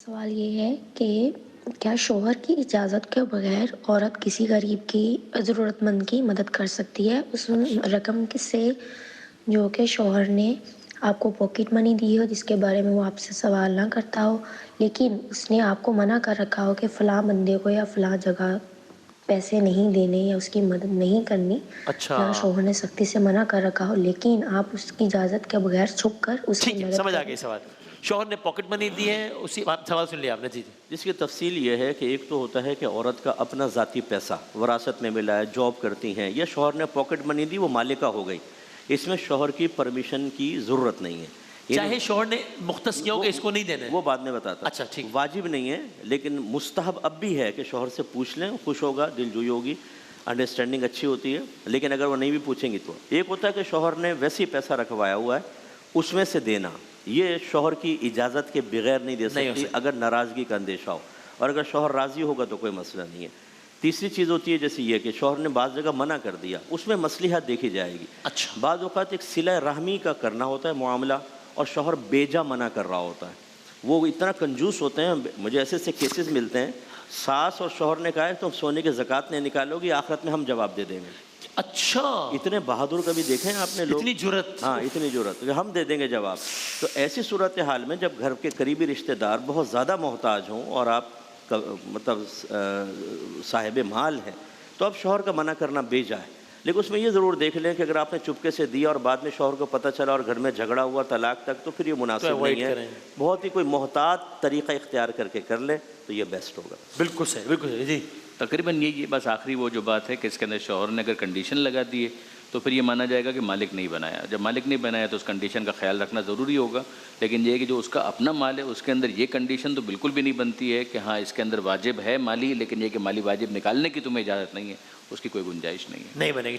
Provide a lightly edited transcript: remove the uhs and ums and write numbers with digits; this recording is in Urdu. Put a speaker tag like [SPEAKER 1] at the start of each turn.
[SPEAKER 1] سوال یہ ہے کہ کیا شوہر کی اجازت کے بغیر عورت کسی غریب کی ضرورت مند کی مدد کر سکتی ہے اس رقم سے جو کہ شوہر نے آپ کو پاکٹ منی دی ہو، جس کے بارے میں وہ آپ سے سوال نہ کرتا ہو، لیکن اس نے آپ کو منع کر رکھا ہو کہ فلاں بندے کو یا فلاں جگہ پیسے نہیں دینے یا اس کی مدد نہیں کرنی،
[SPEAKER 2] اچھا
[SPEAKER 1] یا شوہر نے سختی سے منع کر رکھا ہو لیکن آپ اس کی اجازت کے بغیر چھپ کر اس کی
[SPEAKER 2] ٹھیک ہے،
[SPEAKER 1] مدد
[SPEAKER 2] سمجھ آ
[SPEAKER 1] کریں؟
[SPEAKER 2] گئی سوال. شوہر نے پاکٹ منی دی ہے، اسی سوال سن لیا آپ نے. جی جی.
[SPEAKER 3] جس کی تفصیل یہ ہے کہ ایک تو ہوتا ہے کہ عورت کا اپنا ذاتی پیسہ وراثت میں ملا ہے، جاب کرتی ہیں، یا شوہر نے پاکٹ منی دی، وہ مالکہ ہو گئی. اس میں شوہر کی پرمیشن کی ضرورت نہیں ہے.
[SPEAKER 2] چاہے شوہر نے مختص کیا ہو کہ اس کو نہیں دینا ہے.
[SPEAKER 3] وہ بعد میں بتاتا.
[SPEAKER 2] اچھا ٹھیک.
[SPEAKER 3] واجب نہیں ہے، لیکن مستحب اب بھی ہے کہ شوہر سے پوچھ لیں، خوش ہوگا، دل جوئی ہوگی، انڈرسٹینڈنگ اچھی ہوتی ہے. لیکن اگر وہ نہیں بھی پوچھیں گی تو ایک ہوتا ہے کہ شوہر نے ویسے ہی پیسہ رکھوایا ہوا ہے، اس میں سے دینا، یہ شوہر کی اجازت کے بغیر نہیں دے سکتی اگر ناراضگی کا اندیشہ ہو، اور اگر شوہر راضی ہوگا تو کوئی مسئلہ نہیں ہے. تیسری چیز ہوتی ہے جیسے یہ کہ شوہر نے بعض جگہ منع کر دیا، اس میں مصلحت دیکھی جائے گی.
[SPEAKER 2] اچھا.
[SPEAKER 3] بعض اوقات ایک صلہ رحمی کا کرنا ہوتا ہے معاملہ، اور شوہر بیجا منع کر رہا ہوتا ہے. وہ اتنا کنجوس ہوتے ہیں، مجھے ایسے ایسے کیسز ملتے ہیں، ساس اور شوہر نے کہا ہے تم سونے کی زکوٰۃ نہیں نکالو گی، آخرت میں ہم جواب دے دیں گے.
[SPEAKER 2] اچھا.
[SPEAKER 3] اتنے بہادر کبھی دیکھیں آپ نے لوگ؟
[SPEAKER 2] اتنی جرأت.
[SPEAKER 3] ہاں، اتنی جرأت کہ ہم دے دیں گے جواب. تو ایسی صورتحال میں جب گھر کے قریبی رشتہ دار بہت زیادہ محتاج ہوں اور آپ مطلب صاحب مال ہیں، تو اب شوہر کا منع کرنا بیجا ہے. لیکن اس میں یہ ضرور دیکھ لیں کہ اگر آپ نے چپکے سے دیا اور بعد میں شوہر کو پتہ چلا اور گھر میں جھگڑا ہوا طلاق تک، تو پھر یہ مناسب نہیں ہے. بہت ہی کوئی محتاط طریقہ اختیار کر کے کر لے تو یہ بیسٹ ہوگا.
[SPEAKER 2] بالکل صحیح، بالکل صحیح. جی.
[SPEAKER 4] تقریباً یہ بس آخری وہ جو بات ہے کہ اس کے اندر شوہر نے اگر کنڈیشن لگا دی ہے تو پھر یہ مانا جائے گا کہ مالک نہیں بنایا. جب مالک نہیں بنایا تو اس کنڈیشن کا خیال رکھنا ضروری ہوگا. لیکن یہ ہے کہ جو اس کا اپنا مال ہے اس کے اندر یہ کنڈیشن تو بالکل بھی نہیں بنتی ہے کہ ہاں اس کے اندر واجب ہے مالی، لیکن یہ کہ مالی واجب نکالنے کی تمہیں اجازت نہیں ہے، اس کی کوئی گنجائش نہیں ہے.
[SPEAKER 2] نہیں بنے گی.